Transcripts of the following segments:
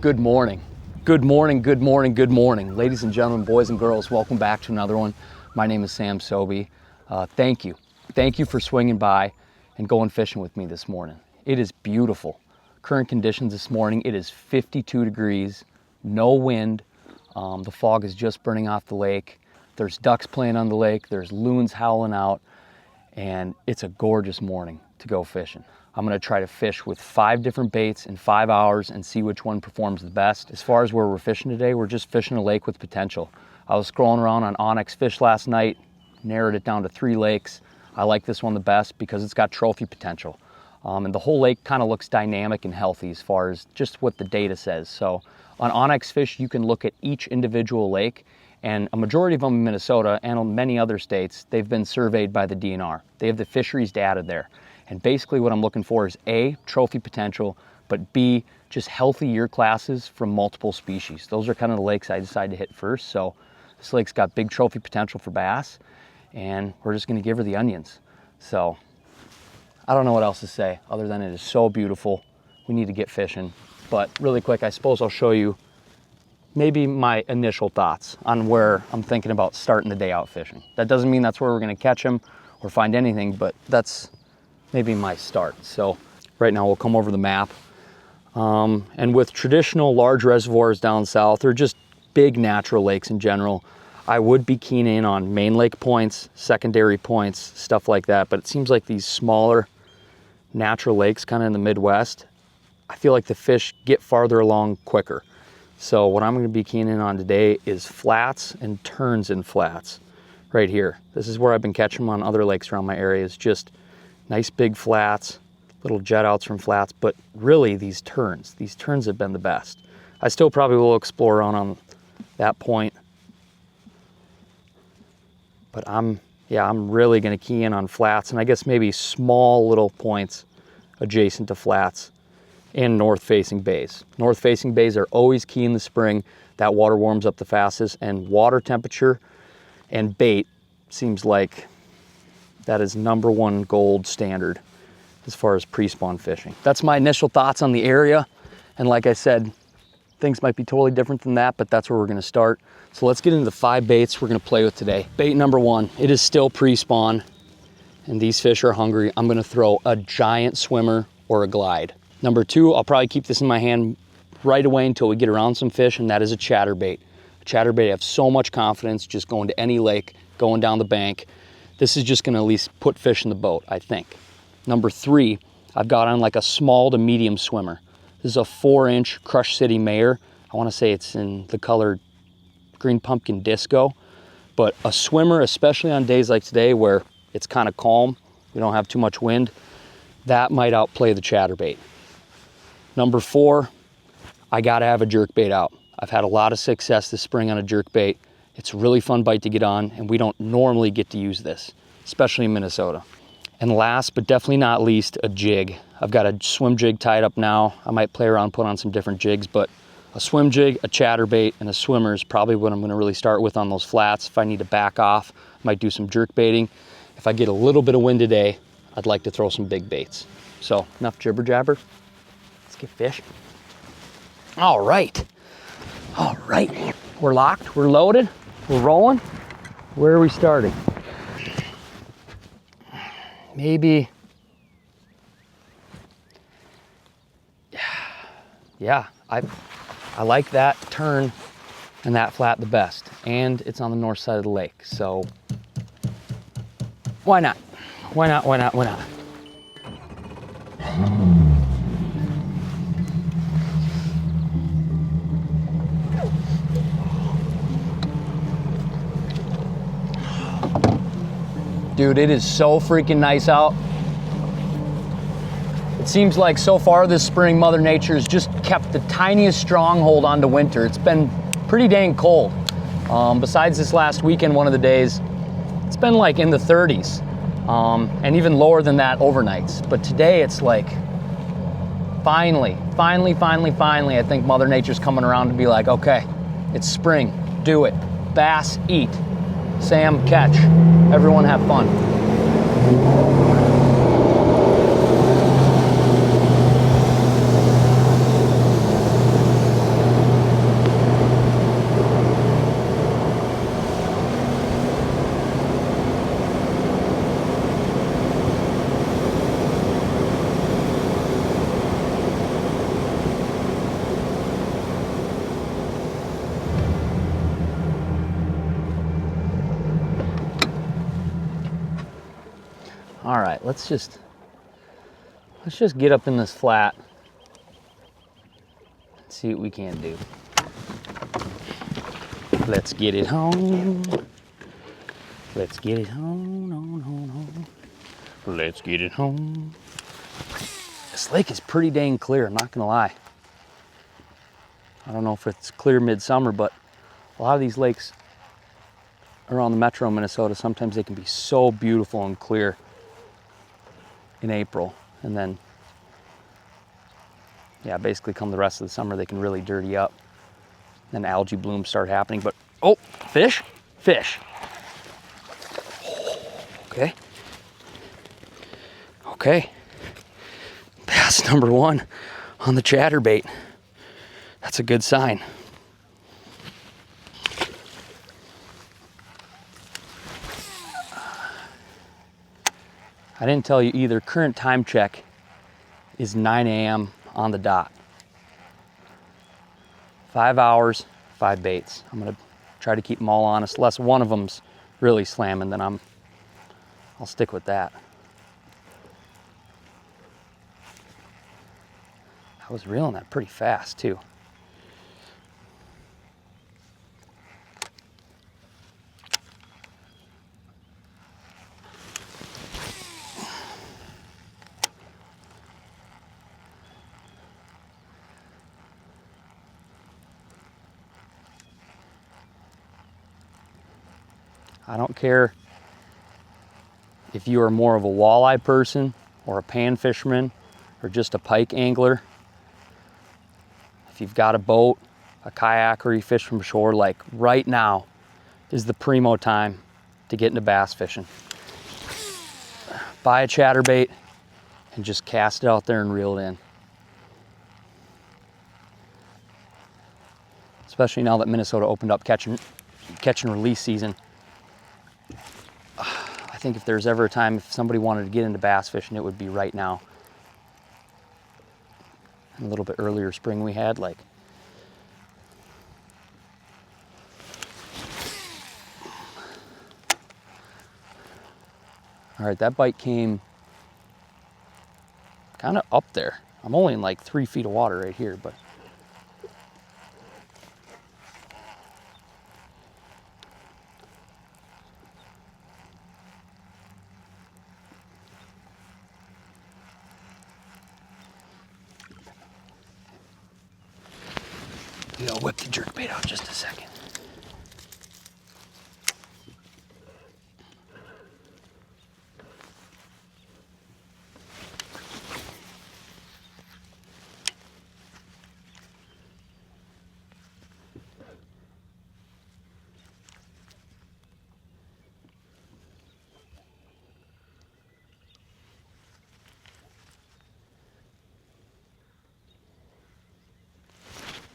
Good morning. Good morning, good morning, good morning. Ladies and gentlemen, boys and girls, welcome back to another one. My name is Sam Sobi. Thank you. Thank you for swinging by and going fishing with me this morning. It is beautiful. Current conditions this morning, it is 52 degrees, no wind. The fog is just burning off the lake. There's ducks playing on the lake. There's loons howling out. And it's a gorgeous morning to go fishing. I'm gonna try to fish with 5 different baits in 5 hours and see which one performs the best. As far as where we're fishing today, we're just fishing a lake with potential. I was scrolling around on Onyx Fish last night, narrowed it down to 3 lakes. I like this one the best because it's got trophy potential. And the whole lake kind of looks dynamic and healthy as far as just what the data says. So on Onyx Fish, you can look at each individual lake, and a majority of them in Minnesota and in many other states, they've been surveyed by the DNR. They have the fisheries data there. And basically what I'm looking for is A, trophy potential, but B, just healthy year classes from multiple species. Those are kind of the lakes I decided to hit first. So this lake's got big trophy potential for bass, and we're just gonna give her the onions. So I don't know what else to say other than it is so beautiful. We need to get fishing. But really quick, I suppose I'll show you maybe my initial thoughts on where I'm thinking about starting the day out fishing. That doesn't mean that's where we're gonna catch them or find anything, but that's maybe my start. So right now we'll come over the map. And with traditional large reservoirs down south, or just big natural lakes in general, I would be keen in on main lake points, secondary points, stuff like that. But it seems like these smaller natural lakes kind of in the Midwest, I feel like the fish get farther along quicker. So what I'm gonna be keen in on today is flats and turns in flats right here. This is where I've been catching them on other lakes around my area. It's just nice big flats, little jet outs from flats, but really these turns have been the best. I still probably will explore around on that point, but I'm really gonna key in on flats, and I guess maybe small little points adjacent to flats and north-facing bays. North-facing bays are always key in the spring. That water warms up the fastest, and water temperature and bait seems like that is #1 gold standard as far as pre-spawn fishing. That's my initial thoughts on the area. And like I said, things might be totally different than that, but that's where we're gonna start. So let's get into the 5 baits we're gonna play with today. Bait number 1, it is still pre-spawn and these fish are hungry. I'm gonna throw a giant swimmer or a glide. Number 2, I'll probably keep this in my hand right away until we get around some fish, and that is a chatterbait. A chatterbait, I have so much confidence just going to any lake, going down the bank. This is just gonna at least put fish in the boat, I think. Number 3, I've got on like a small to medium swimmer. This is a 4-inch Crush City Mayor. I wanna say it's in the color Green Pumpkin Disco. But a swimmer, especially on days like today where it's kind of calm, we don't have too much wind, that might outplay the chatterbait. Number 4, I gotta have a jerkbait out. I've had a lot of success this spring on a jerkbait. It's a really fun bite to get on, and we don't normally get to use this, especially in Minnesota. And last, but definitely not least, a jig. I've got a swim jig tied up now. I might play around, put on some different jigs, but a swim jig, a chatterbait, and a swimmer is probably what I'm gonna really start with on those flats. If I need to back off, I might do some jerk baiting. If I get a little bit of wind today, I'd like to throw some big baits. So enough jibber jabber, let's get fish. All right, we're locked, we're loaded. We're rolling. Where are we starting? Maybe, yeah, I like that turn and that flat the best. And it's on the north side of the lake, so why not? Why not, why not, why not? Dude, it is so freaking nice out. It seems like so far this spring, Mother Nature has just kept the tiniest stronghold onto winter. It's been pretty dang cold. Besides this last weekend, one of the days, it's been like in the 30s, and even lower than that overnights. But today it's like, finally, I think Mother Nature's coming around to be like, okay, it's spring, do it. Bass, eat. Sam, catch. Everyone have fun. All right, let's just get up in this flat and see what we can do. Let's get it home. Let's get it home, home. Let's get it home. This lake is pretty dang clear, I'm not gonna lie. I don't know if it's clear midsummer, but a lot of these lakes around the metro Minnesota, sometimes they can be so beautiful and clear in April. And then, yeah, basically come the rest of the summer, they can really dirty up. Then algae blooms start happening, but, oh, fish, fish. Okay. Okay. Bass number 1 on the chatterbait. That's a good sign. I didn't tell you either, current time check is 9 a.m. on the dot. 5 hours, 5 baits. I'm gonna try to keep them all honest, unless one of them's really slamming, then I'll stick with that. I was reeling that pretty fast too. I don't care if you are more of a walleye person or a pan fisherman or just a pike angler. If you've got a boat, a kayak, or you fish from shore, like right now is the primo time to get into bass fishing. Buy a chatterbait and just cast it out there and reel it in. Especially now that Minnesota opened up catch and release season. I think if there's ever a time if somebody wanted to get into bass fishing, it would be right now. And a little bit earlier spring we had, like, all right, that bite came kind of up there. I'm only in like 3 feet of water right here, but I'll whip the jerkbait out just a second.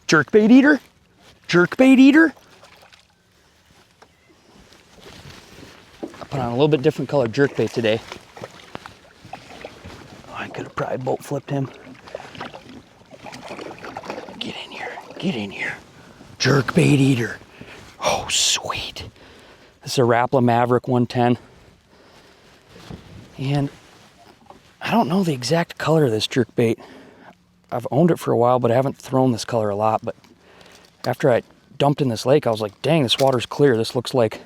Jerkbait eater? Jerkbait eater? I put on a little bit different colored jerkbait today. Oh, I could have probably boat flipped him. Get in here, get in here. Jerkbait eater. Oh, sweet. This is a Rapala Maverick 110. And I don't know the exact color of this jerkbait. I've owned it for a while, but I haven't thrown this color a lot. But after I dumped in this lake, I was like, dang, this water's clear. This looks like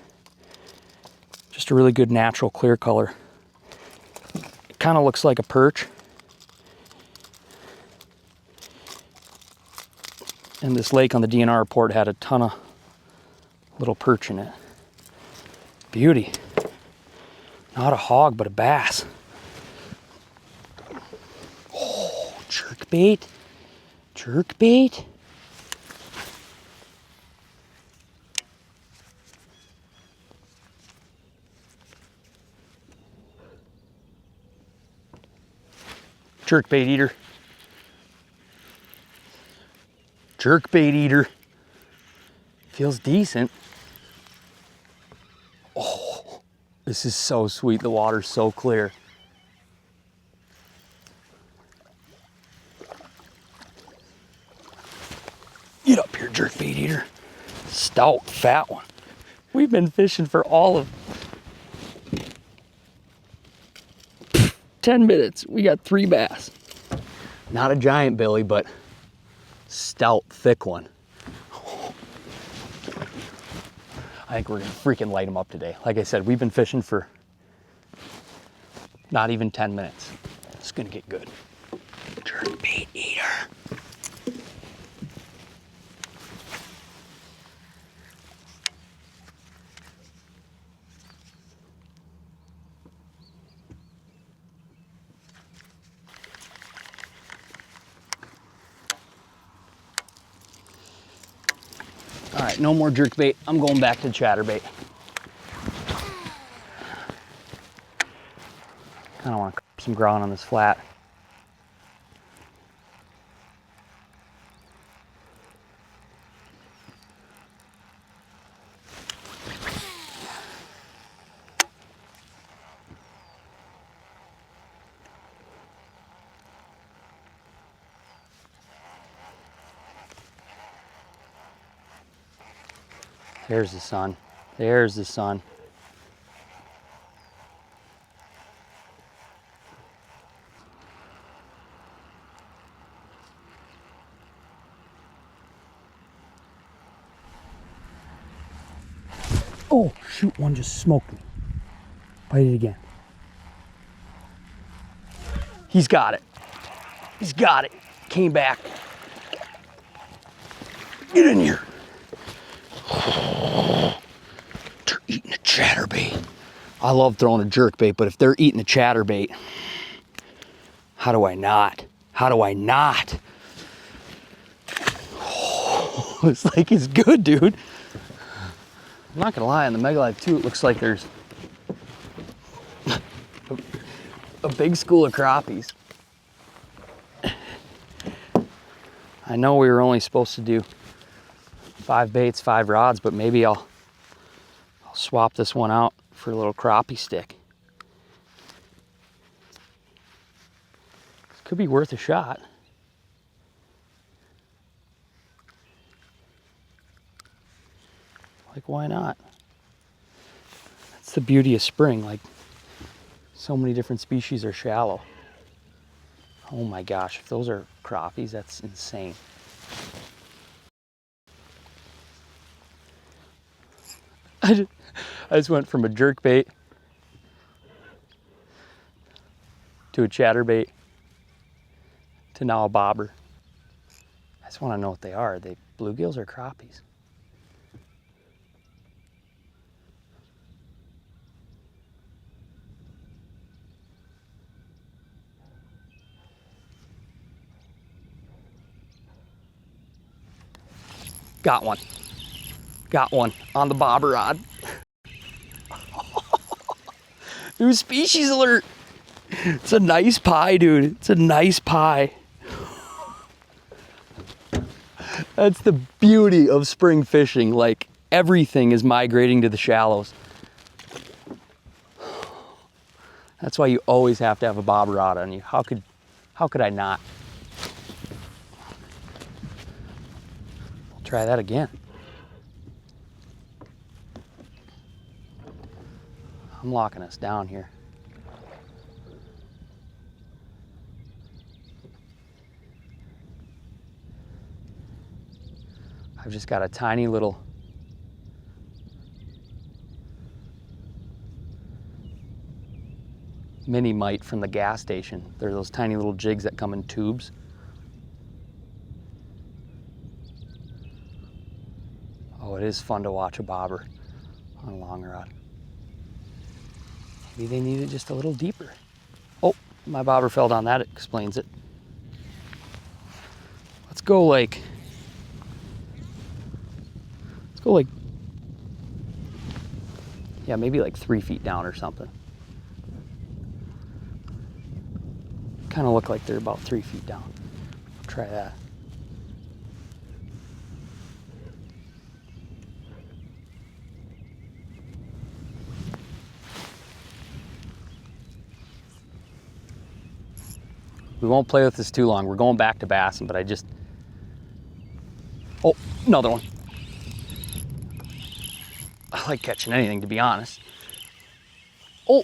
just a really good natural clear color. It kind of looks like a perch. And this lake on the DNR report had a ton of little perch in it. Beauty. Not a hog, but a bass. Jerkbait, jerkbait. Jerkbait eater. Jerkbait eater. Feels decent. Oh, this is so sweet. The water's so clear. Get up here, jerkbait eater. Stout, fat one. We've been fishing for all of 10 minutes, we got 3 bass. Not a giant billy, but stout, thick one. I think we're gonna freaking light them up today. Like I said, we've been fishing for not even 10 minutes. It's gonna get good. Jerkbait eater. All right, no more jerkbait. I'm going back to chatterbait. Kind of want to some ground on this flat. There's the sun. There's the sun. Oh, shoot, one just smoked me. Bite it again. He's got it. He's got it. Came back. Get in here. They're eating a chatterbait. I love throwing a jerkbait, but if they're eating a chatterbait, how do I not? How do I not? Oh, it's like it's good, dude. I'm not gonna lie, on the Mega Live 2, it looks like there's a big school of crappies. I know we were only supposed to do 5 baits, 5 rods, but maybe I'll swap this one out for a little crappie stick. Could be worth a shot. Like, why not? That's the beauty of spring. Like, so many different species are shallow. Oh my gosh, if those are crappies, that's insane. I just went from a jerkbait to a chatterbait to now a bobber. I just want to know what they are. Are they bluegills or crappies? Got one. Got one on the bobber rod. New species alert. It's a nice pie, dude. It's a nice pie. That's the beauty of spring fishing. Like, everything is migrating to the shallows. That's why you always have to have a bobber rod on you. How could I not? I'll try that again. I'm locking us down here. I've just got a tiny little mini mite from the gas station. They're those tiny little jigs that come in tubes. Oh, it is fun to watch a bobber on a long rod. Maybe they need it just a little deeper. Oh, my bobber fell down. That explains it. Let's go like, yeah, maybe like 3 feet down or something. Kind of look like they're about 3 feet down. Try that. We won't play with this too long. We're going back to bassing, but oh, another one. I like catching anything, to be honest. Oh,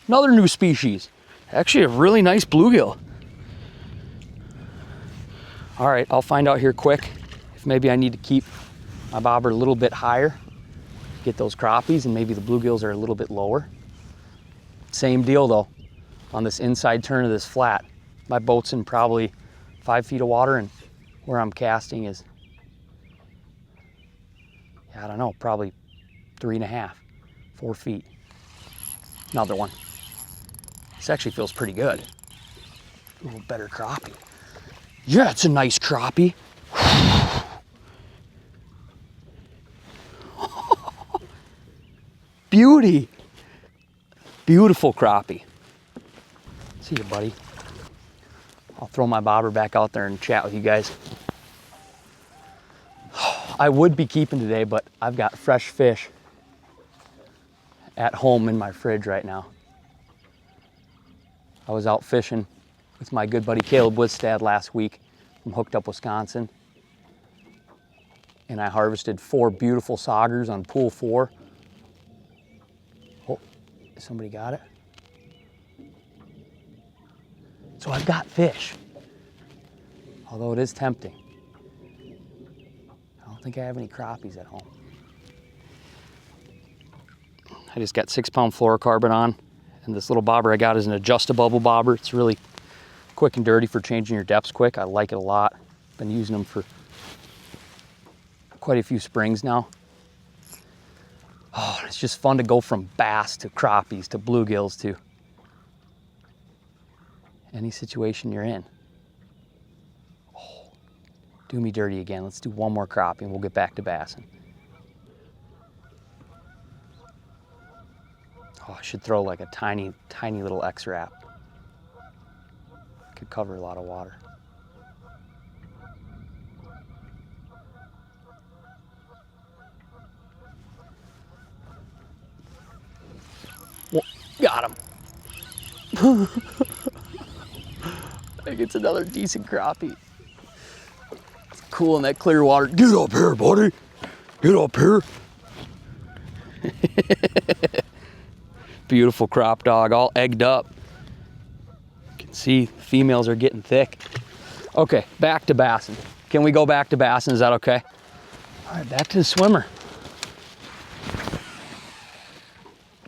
another new species. Actually a really nice bluegill. All right, I'll find out here quick if maybe I need to keep my bobber a little bit higher, get those crappies, and maybe the bluegills are a little bit lower. Same deal though, on this inside turn of this flat. My boat's in probably 5 feet of water, and where I'm casting is, I don't know, probably 3.5, 4 feet. Another one. This actually feels pretty good. A little better crappie. Yeah, it's a nice crappie. Beauty. Beautiful crappie. See you, buddy. I'll throw my bobber back out there and chat with you guys. I would be keeping today, but I've got fresh fish at home in my fridge right now. I was out fishing with my good buddy Caleb Woodstad last week from Hooked Up, Wisconsin. And I harvested 4 beautiful saugers on pool 4. Oh, somebody got it? So I've got fish, although it is tempting. I don't think I have any crappies at home. I just got 6-pound fluorocarbon on, and this little bobber I got is an adjustable bobber. It's really quick and dirty for changing your depths quick. I like it a lot. Been using them for quite a few springs now. Oh, it's just fun to go from bass to crappies to bluegills to any situation you're in. Oh, do me dirty again. Let's do one more crappie and we'll get back to bassing. Oh, I should throw like a tiny, tiny little X-Wrap. Could cover a lot of water. Well, got him. I think it's another decent crappie. It's cool in that clear water. Get up here, buddy. Get up here. Beautiful crop dog, all egged up. You can see females are getting thick. Okay, back to bassing. Can we go back to bassing? Is that okay? All right, back to the swimmer.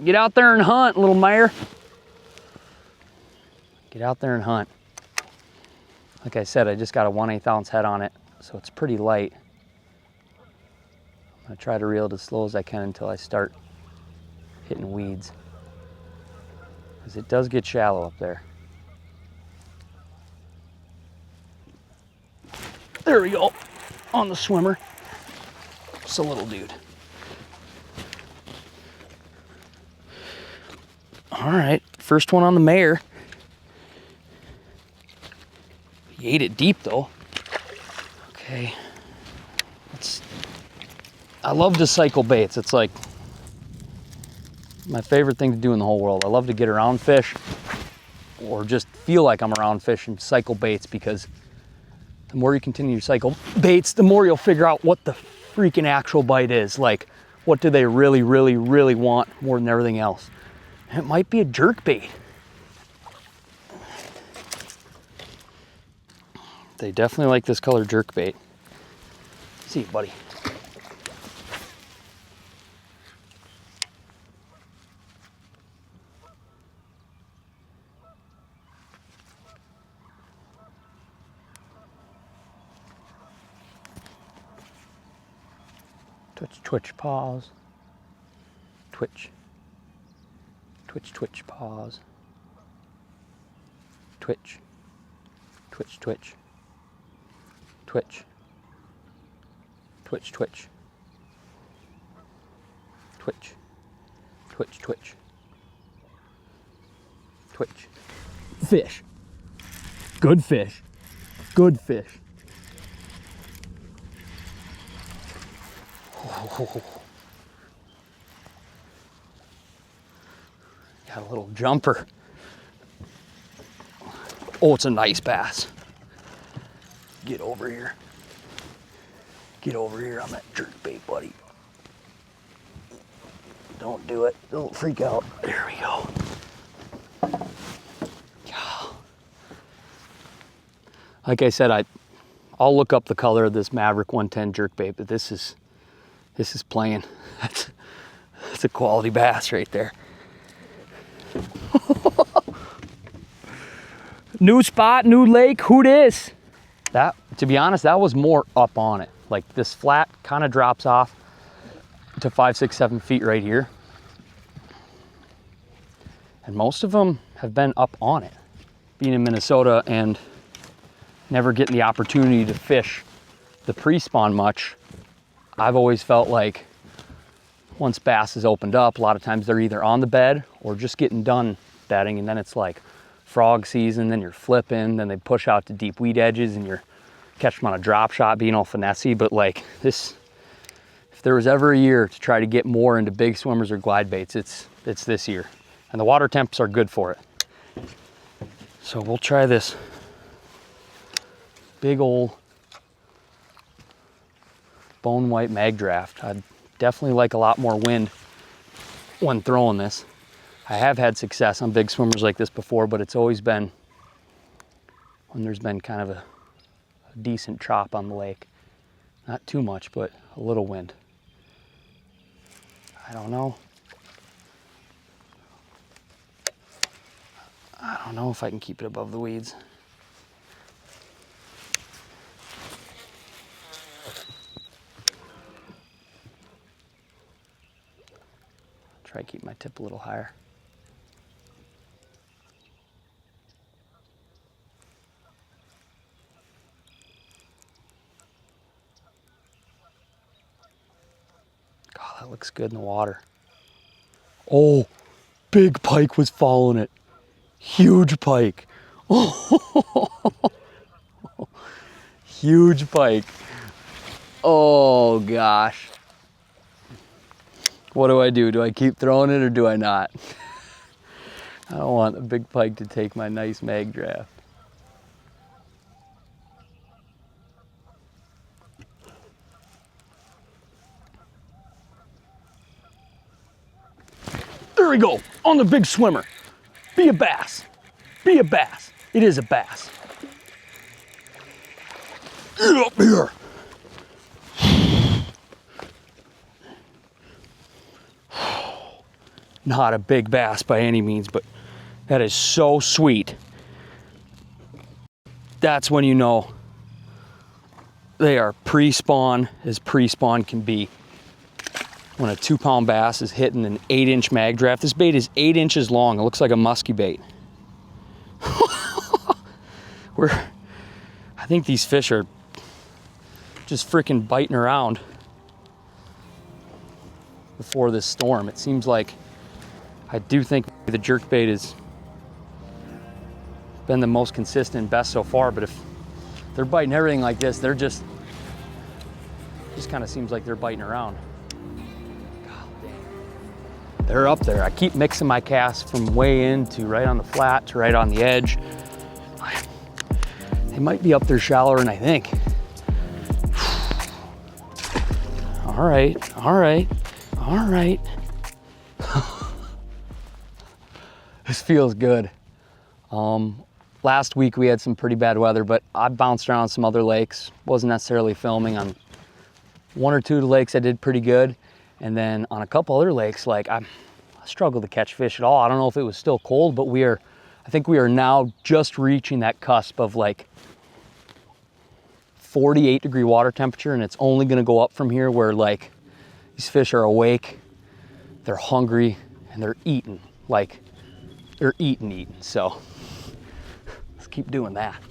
Get out there and hunt, little mare. Get out there and hunt. Like I said, I just got a 1/8 ounce head on it, so it's pretty light. I'm gonna try to reel it as slow as I can until I start hitting weeds, because it does get shallow up there. There we go, on the swimmer. Just a little dude. All right, first one on the mare. He ate it deep though. Okay, I love to cycle baits. It's like my favorite thing to do in the whole world. I love to get around fish or just feel like I'm around fish and cycle baits, because the more you continue to cycle baits, the more you'll figure out what the freaking actual bite is. Like, what do they really, really, really want more than everything else? And it might be a jerkbait. They definitely like this color jerkbait. See you, buddy. Twitch, twitch, pause. Twitch. Twitch, twitch, pause. Twitch. Twitch, twitch. Twitch. Twitch, twitch. Twitch. Twitch, twitch. Twitch. Fish. Good fish. Good fish. Oh. Got a little jumper. Oh, it's a nice bass. Get over here. Get over here on that jerkbait, buddy. Don't do it. Don't freak out. There we go. Like I said, I'll look up the color of this Maverick 110 jerkbait, but this is playing. That's a quality bass right there. New spot, new lake, who dis? That, to be honest, that was more up on it. Like this flat kind of drops off to 5, 6, 7 feet right here. And most of them have been up on it. Being in Minnesota and never getting the opportunity to fish the pre-spawn much, I've always felt like once bass is opened up, a lot of times they're either on the bed or just getting done bedding, and then it's like frog season, then you're flipping, then they push out to deep weed edges and you're catching them on a drop shot being all finessey. But like this, if there was ever a year to try to get more into big swimmers or glide baits, it's this year. And the water temps are good for it. So we'll try this big old bone white mag draft. I'd definitely like a lot more wind when throwing this. I have had success on big swimmers like this before, but it's always been when there's been kind of a decent chop on the lake. Not too much, but a little wind. I don't know. I don't know if I can keep it above the weeds. Try to keep my tip a little higher. God, that looks good in the water. Oh, big pike was following it. Huge pike. Oh, huge pike. Oh gosh. What do? Do I keep throwing it or do I not? I don't want a big pike to take my nice mag draft. There we go, on the big swimmer. Be a bass. Be a bass. It is a bass. Get up here. Not a big bass by any means, but that is so sweet. That's when you know they are pre-spawn as pre-spawn can be. When a 2-pound bass is hitting an 8-inch mag draft. This bait is 8 inches long. It looks like a musky bait. I think these fish are just freaking biting around before this storm. It seems like, I do think the jerkbait has been the most consistent and best so far, but if they're biting everything like this, they're just kind of seems like they're biting around. They're up there. I keep mixing my casts from way in to right on the flat to right on the edge. They might be up there shallower than I think. All right, all right, all right. This feels good. Last week we had some pretty bad weather, but I bounced around some other lakes. Wasn't necessarily filming on 1 or 2 of the lakes. I did pretty good. And then on a couple other lakes, like I struggled to catch fish at all. I don't know if it was still cold, but I think we are now just reaching that cusp of like 48-degree water temperature, and it's only gonna go up from here where like these fish are awake, they're hungry, and they're eating. Like they're eating. So let's keep doing that.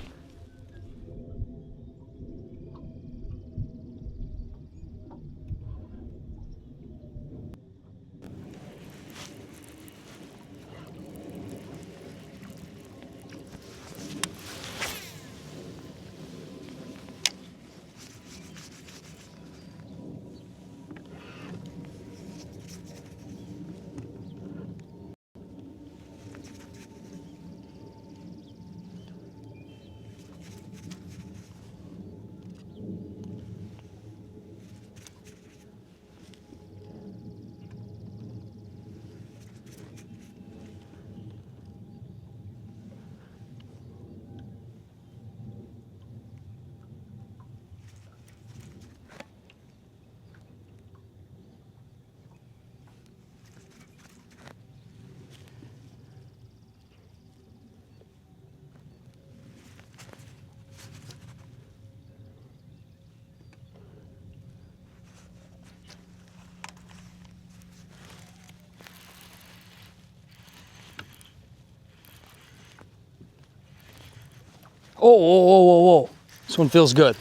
Oh, whoa, whoa, whoa, whoa. This one feels good.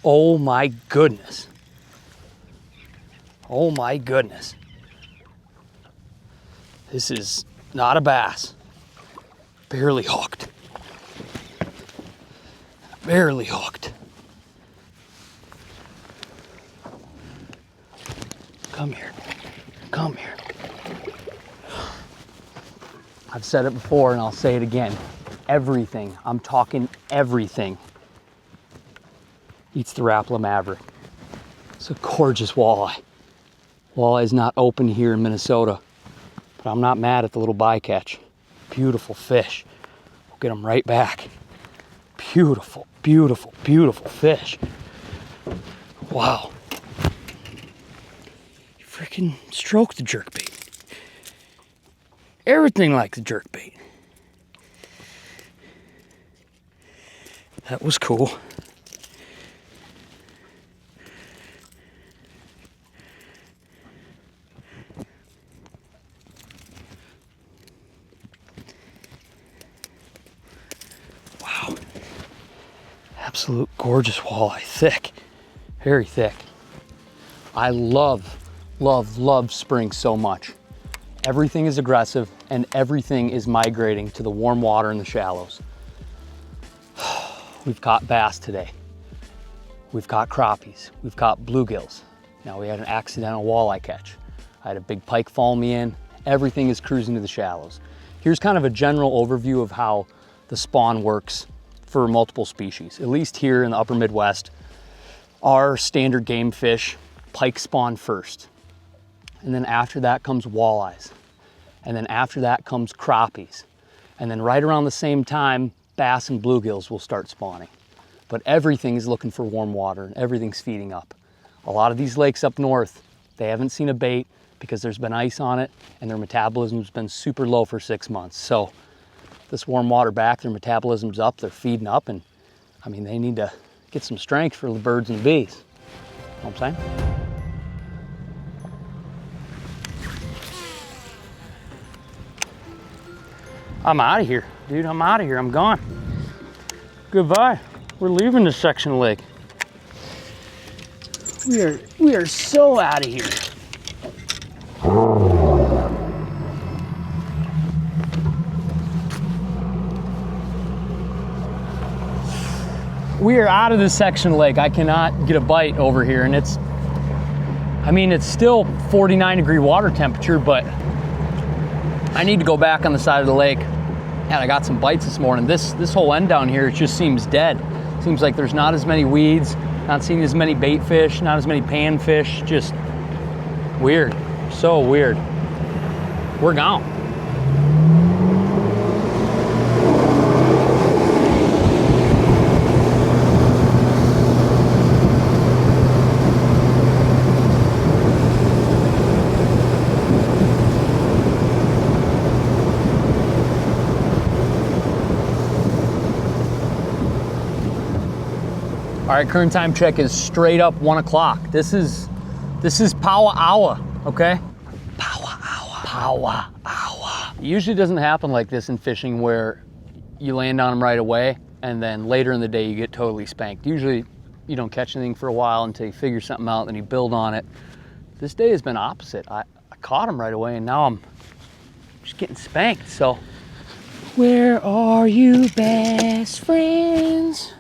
Oh my goodness. Oh my goodness. This is not a bass. Barely hooked. Barely hooked. Come here. Come here. I've said it before and I'll say it again. Everything, I'm talking everything, eats the Rapala Maverick. It's a gorgeous walleye. Walleye is not open here in Minnesota, but I'm not mad at the little bycatch. Beautiful fish. We'll get them right back. Beautiful, beautiful, beautiful fish. Wow. You freaking stroked the jerkbait. Everything likes the jerkbait. That was cool. Wow. Absolute gorgeous walleye. Thick. Very thick. I love, love, love spring so much. Everything is aggressive and everything is migrating to the warm water in the shallows. We've caught bass today. We've caught crappies. We've caught bluegills. Now we had an accidental walleye catch. I had a big pike follow me in. Everything is cruising to the shallows. Here's kind of a general overview of how the spawn works for multiple species. At least here in the upper Midwest, our standard game fish, pike spawn first. And then after that comes walleyes. And then after that comes crappies. And then right around the same time, bass and bluegills will start spawning. But everything is looking for warm water and everything's feeding up. A lot of these lakes up north, they haven't seen a bait because there's been ice on it and their metabolism's been super low for 6 months. So this warm water back, their metabolism's up, they're feeding up, and I mean, they need to get some strength for the birds and the bees. You know what I'm saying? I'm out of here, dude. I'm out of here. I'm gone. Goodbye. We're leaving this section of the lake. We are so out of here. We are out of this section of the lake. I cannot get a bite over here, and it's still 49-degree water temperature, but I need to go back on the side of the lake. And I got some bites this morning. This whole end down here, it just seems dead. Seems like there's not as many weeds, not seeing as many bait fish, not as many panfish. Just weird, so weird. We're gone. All right, current time check is straight up 1 o'clock. This is power hour, okay? Power hour. Power hour. It usually doesn't happen like this in fishing where you land on them right away and then later in the day you get totally spanked. Usually you don't catch anything for a while until you figure something out and you build on it. This day has been opposite. I caught them right away and now I'm just getting spanked, so. Where are you, best friends?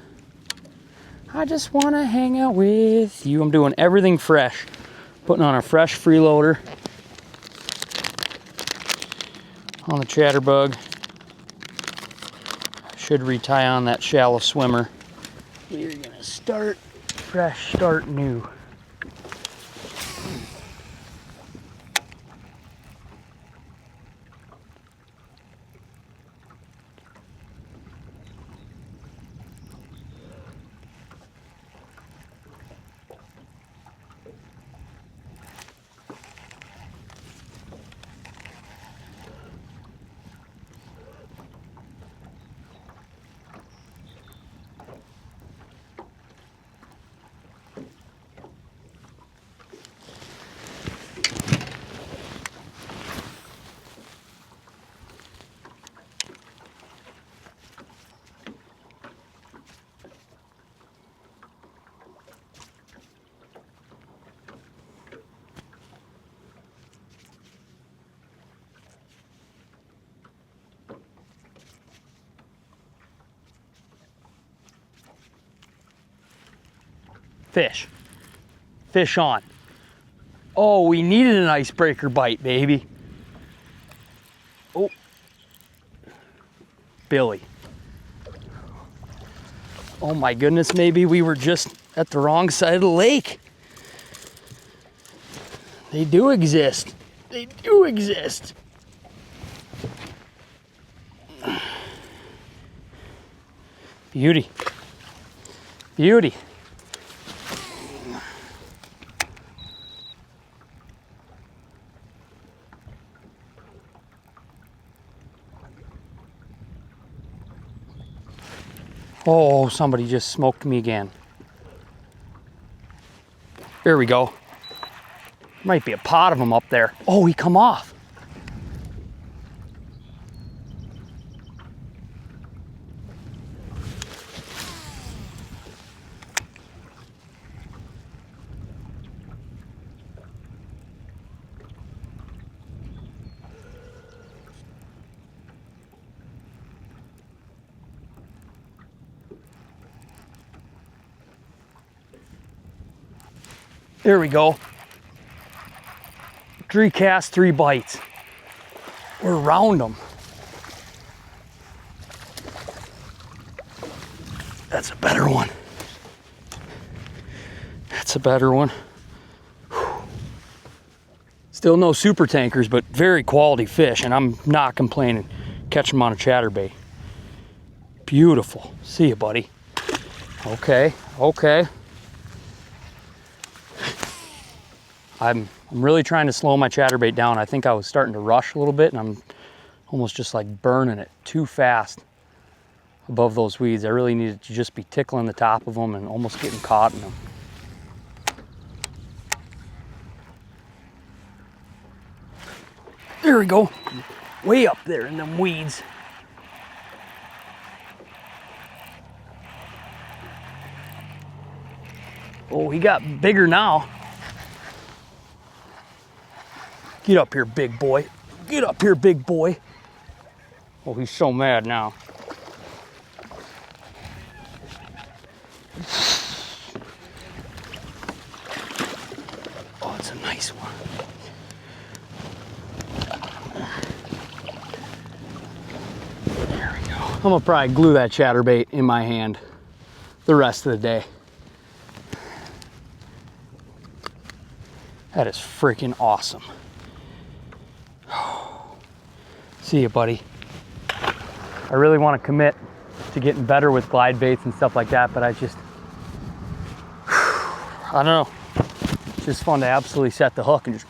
I just want to hang out with you. I'm doing everything fresh. Putting on a fresh freeloader on the chatterbug. Should retie on that shallow swimmer. We're gonna start fresh, start new. Fish. Fish on. Oh, we needed an icebreaker bite, baby. Oh. Billy. Oh my goodness, maybe we were just at the wrong side of the lake. They do exist. They do exist. Beauty. Beauty. Oh, somebody just smoked me again. There we go. Might be a pot of them up there. Oh, he come off. There we go. 3 casts, 3 bites. We're around them. That's a better one. That's a better one. Still no super tankers, but very quality fish, and I'm not complaining. Catch them on a chatterbait. Beautiful. See you, buddy. Okay, okay. I'm really trying to slow my chatterbait down. I think I was starting to rush a little bit, and I'm almost just like burning it too fast above those weeds. I really needed to just be tickling the top of them and almost getting caught in them. There we go. Way up there in them weeds. Oh, he got bigger now. Get up here, big boy. Get up here, big boy. Oh, he's so mad now. Oh, it's a nice one. There we go. I'm gonna probably glue that chatterbait in my hand the rest of the day. That is freaking awesome. See you, buddy. I really want to commit to getting better with glide baits and stuff like that, but I don't know. It's just fun to absolutely set the hook and just.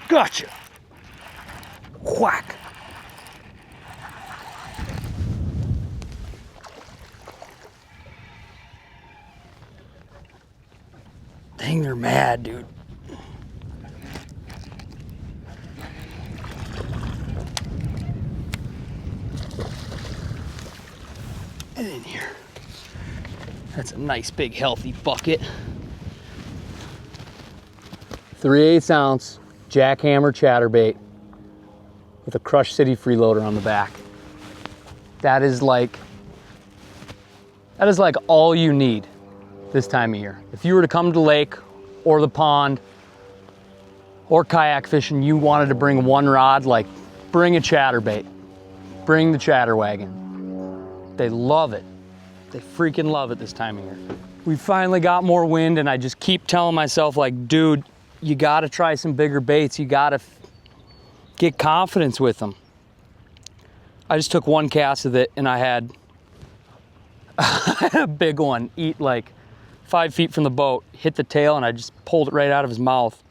Gotcha. Whack. Dang, they're mad, dude. Get in here. That's a nice big healthy bucket. 3/8 ounce jackhammer chatterbait with a Crush City freeloader on the back. That is like all you need this time of year. If you were to come to the lake or the pond or kayak fishing, you wanted to bring one rod, like bring a chatterbait, bring the chatter wagon. They love it. They freaking love it this time of year. We finally got more wind, and I just keep telling myself, like, dude, you gotta try some bigger baits. You gotta get confidence with them. I just took 1 cast of it, and I had a big one eat like 5 feet from the boat, hit the tail, and I just pulled it right out of his mouth.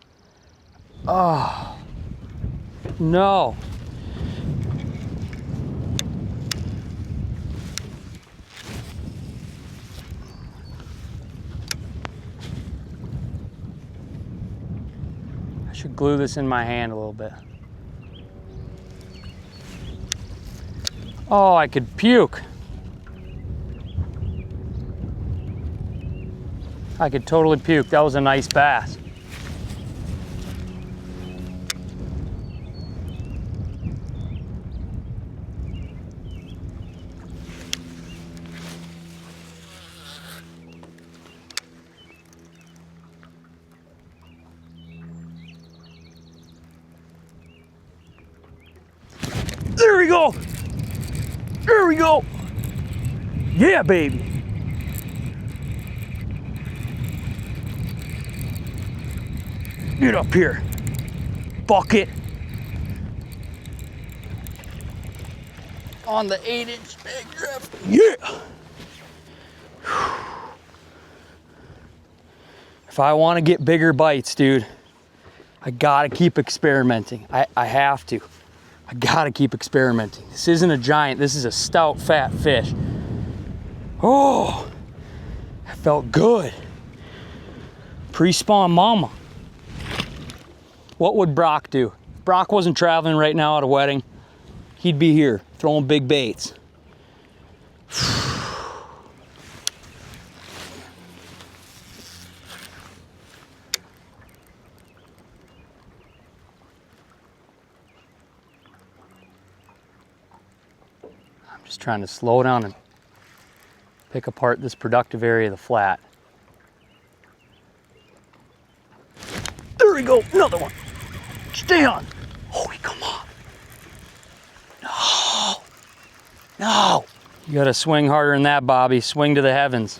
Oh, no. should glue this in my hand a little bit. Oh, I could puke. I could totally puke. That was a nice bass. There we go. There we go. Yeah, baby. Get up here. Bucket. On the 8-inch bag drift. Yeah. If I want to get bigger bites, dude, I gotta keep experimenting. I have to. I gotta keep experimenting. This isn't a giant, this is a stout, fat fish. Oh, that felt good. Pre-spawn mama. What would Brock do? If Brock wasn't traveling right now at a wedding, he'd be here throwing big baits. Just trying to slow down and pick apart this productive area of the flat. There we go, another one. Stay on. Holy, come on. No, no. You gotta swing harder than that, Bobby. Swing to the heavens.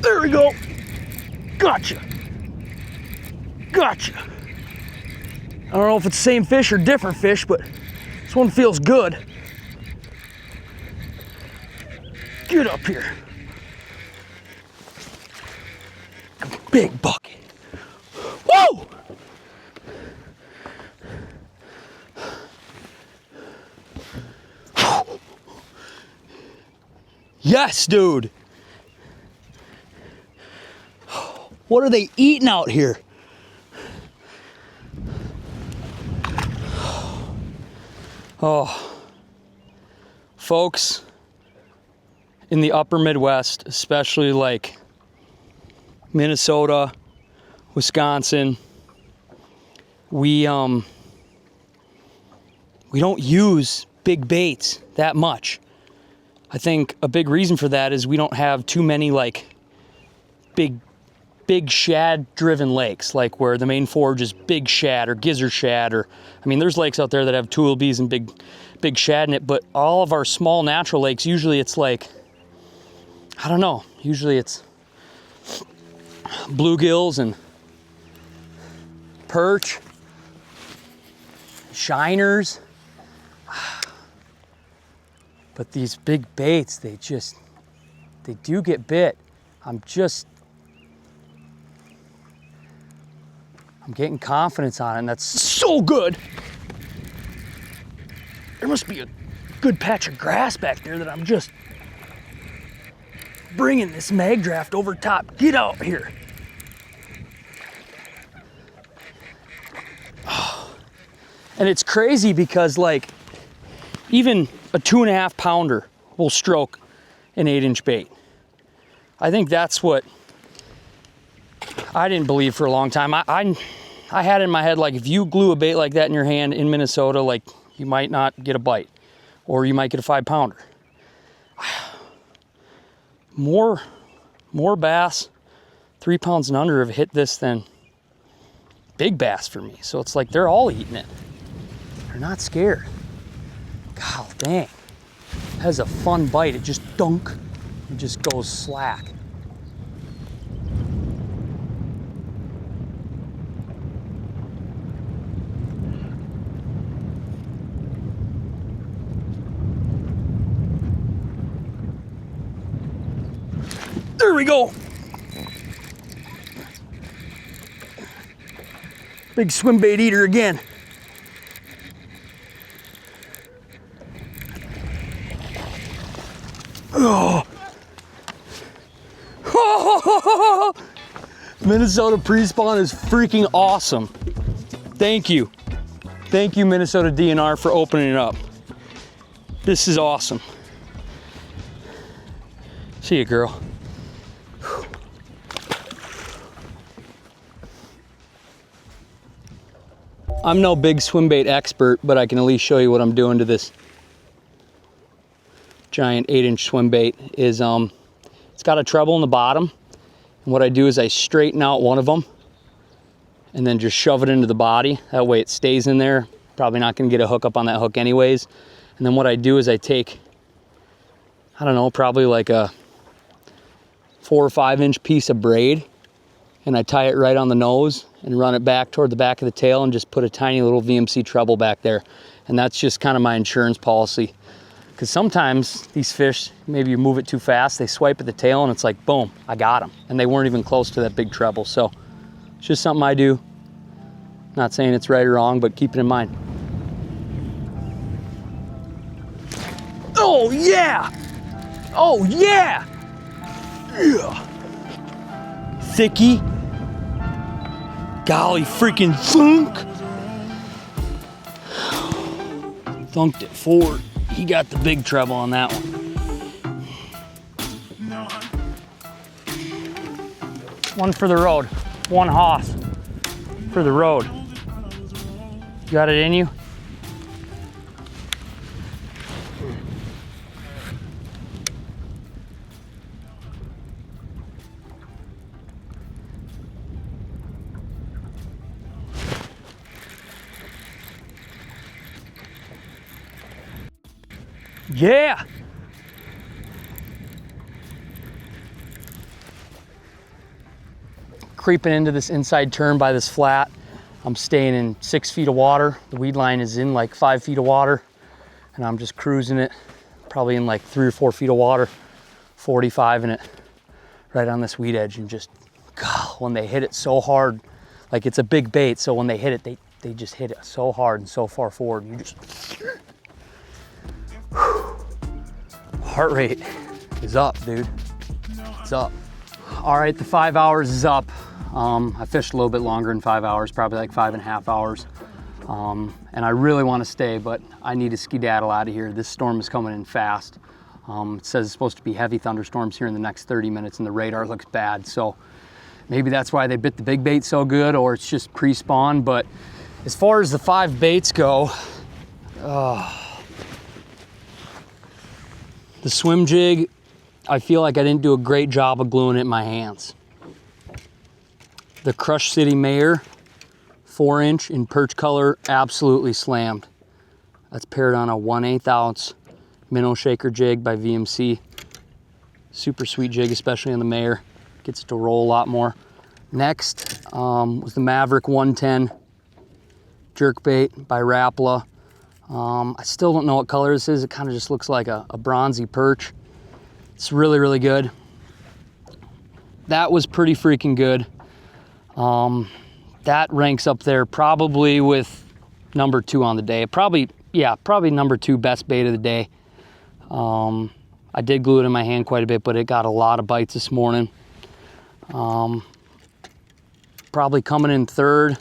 There we go. Gotcha. Gotcha. I don't know if it's the same fish or different fish, but this one feels good. Get up here. A big bucket. Whoa! Yes, dude. What are they eating out here? Oh, folks in the upper Midwest, especially like Minnesota, Wisconsin, we don't use big baits that much. I think a big reason for that is we don't have too many like big shad driven lakes, like where the main forage is big shad or gizzard shad, or I mean there's lakes out there that have tullibees and big shad in it, but all of our small natural lakes, usually it's like, I don't know, usually it's bluegills and perch, shiners. But these big baits, they do get bit. I'm getting confidence on it, and that's so good. There must be a good patch of grass back there that I'm just bringing this mag draft over top. Get out here. Oh. And it's crazy because like even a 2.5 pounder will stroke an 8-inch bait. I think that's what I didn't believe for a long time. I had in my head, like, if you glue a bait like that in your hand in Minnesota, like, you might not get a bite, or you might get a 5-pounder. More bass, 3 pounds and under, have hit this than big bass for me. So it's like they're all eating it. They're not scared. God dang. It has a fun bite. It just dunk. It just goes slack. There we go. Big swim bait eater again. Oh. Minnesota pre-spawn is freaking awesome. Thank you. Thank you, Minnesota DNR, for opening it up. This is awesome. See you, girl. I'm no big swim bait expert, but I can at least show you what I'm doing to this giant 8-inch swim bait. Is it's got a treble in the bottom, and what I do is I straighten out one of them and then just shove it into the body. That way it stays in there. Probably not gonna get a hook up on that hook anyways. And then what I do is I take, I don't know, probably like a 4 or 5 inch piece of braid, and I tie it right on the nose and run it back toward the back of the tail and just put a tiny little VMC treble back there. And that's just kind of my insurance policy. Because sometimes these fish, maybe you move it too fast, they swipe at the tail and it's like, boom, I got them. And they weren't even close to that big treble. So it's just something I do. Not saying it's right or wrong, but keep it in mind. Oh yeah! Oh yeah! Yeah! Thicky. Golly freaking thunk! Thunked it forward. He got the big treble on that one. One for the road. One hoss for the road. You got it in you? Yeah! Creeping into this inside turn by this flat. I'm staying in 6 feet of water. The weed line is in like 5 feet of water, and I'm just cruising it, probably in like 3 or 4 feet of water, 45 in it, right on this weed edge. And just, God, when they hit it so hard, like it's a big bait, so when they hit it, they just hit it so hard and so far forward. You just, heart rate is up, dude. It's up. All right, the 5 hours is up. I fished a little bit longer than 5 hours, probably like 5.5 hours. And I really want to stay, but I need to skedaddle out of here. This storm is coming in fast. It says it's supposed to be heavy thunderstorms here in the next 30 minutes, and the radar looks bad. So maybe that's why they bit the big bait so good, or it's just pre-spawn. But as far as the 5 baits go, the swim jig, I feel like I didn't do a great job of gluing it in my hands. The Crush City Mayor 4-inch in perch color, absolutely slammed. That's paired on a 1/8 ounce minnow shaker jig by VMC. Super sweet jig, especially on the Mayor. Gets it to roll a lot more. Next was the Maverick 110 jerkbait by Rapala. I still don't know what color this is. It kind of just looks like a bronzy perch. It's really, really good. That was pretty freaking good. That ranks up there probably with number 2 on the day. Probably number 2 best bait of the day. I did glue it in my hand quite a bit, but it got a lot of bites this morning. Probably coming in third.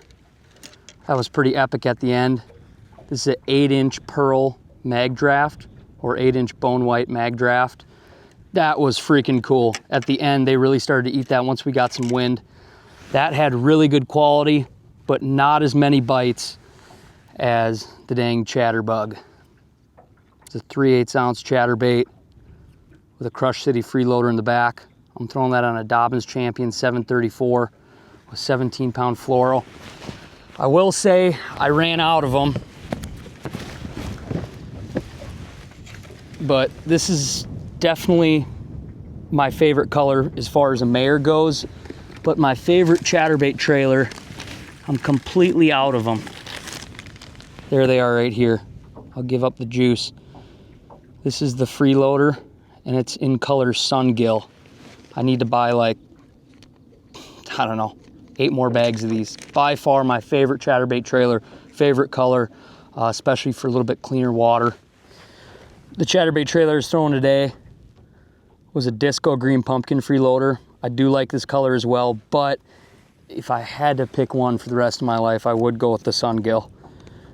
That was pretty epic at the end. This is an 8-inch pearl mag draft, or 8-inch bone white mag draft. That was freaking cool. At the end, they really started to eat that once we got some wind. That had really good quality, but not as many bites as the dang chatterbug. It's a 3/8 ounce chatterbait with a Crush City freeloader in the back. I'm throwing that on a Dobyns Champion 734 with 17-pound fluoro. I will say I ran out of them, but this is definitely my favorite color as far as a Mayor goes. But my favorite chatterbait trailer, I'm completely out of them. There they are right here. I'll give up the juice. This is the freeloader, and it's in color Sungill. I need to buy like, I don't know, 8 more bags of these. By far my favorite chatterbait trailer, favorite color, especially for a little bit cleaner water. The chatterbait trailer I was throwing today was a disco green pumpkin freeloader. I do like this color as well, but if I had to pick one for the rest of my life, I would go with the Sungill.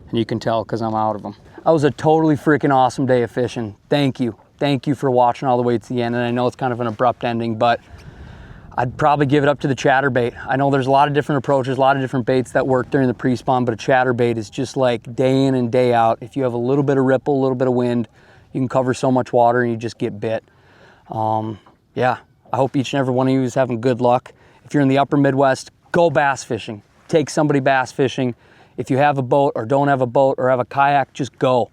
And you can tell because I'm out of them. That was a totally freaking awesome day of fishing. Thank you. Thank you for watching all the way to the end. And I know it's kind of an abrupt ending, but I'd probably give it up to the chatterbait. I know there's a lot of different approaches, a lot of different baits that work during the pre-spawn, but a chatterbait is just like day in and day out. If you have a little bit of ripple, a little bit of wind, you can cover so much water and you just get bit. Yeah, I hope each and every one of you is having good luck. If you're in the upper Midwest, go bass fishing. Take somebody bass fishing. If you have a boat or don't have a boat or have a kayak, just go.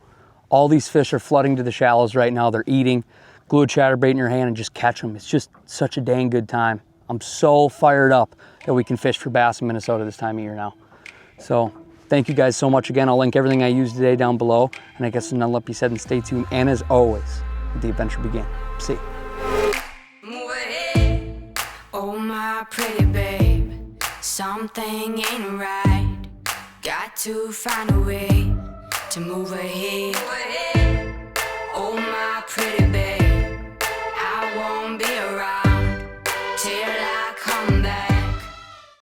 All these fish are flooding to the shallows right now. They're eating. Glue a chatterbait in your hand and just catch them. It's just such a dang good time. I'm so fired up that we can fish for bass in Minnesota this time of year now. So thank you guys so much again. I'll link everything I used today down below. And I guess none left be said, and stay tuned. And as always, let the adventure begin. See you. Move ahead, oh my pretty babe. Something ain't right. Got to find a way to move ahead. Oh my pretty babe, I won't be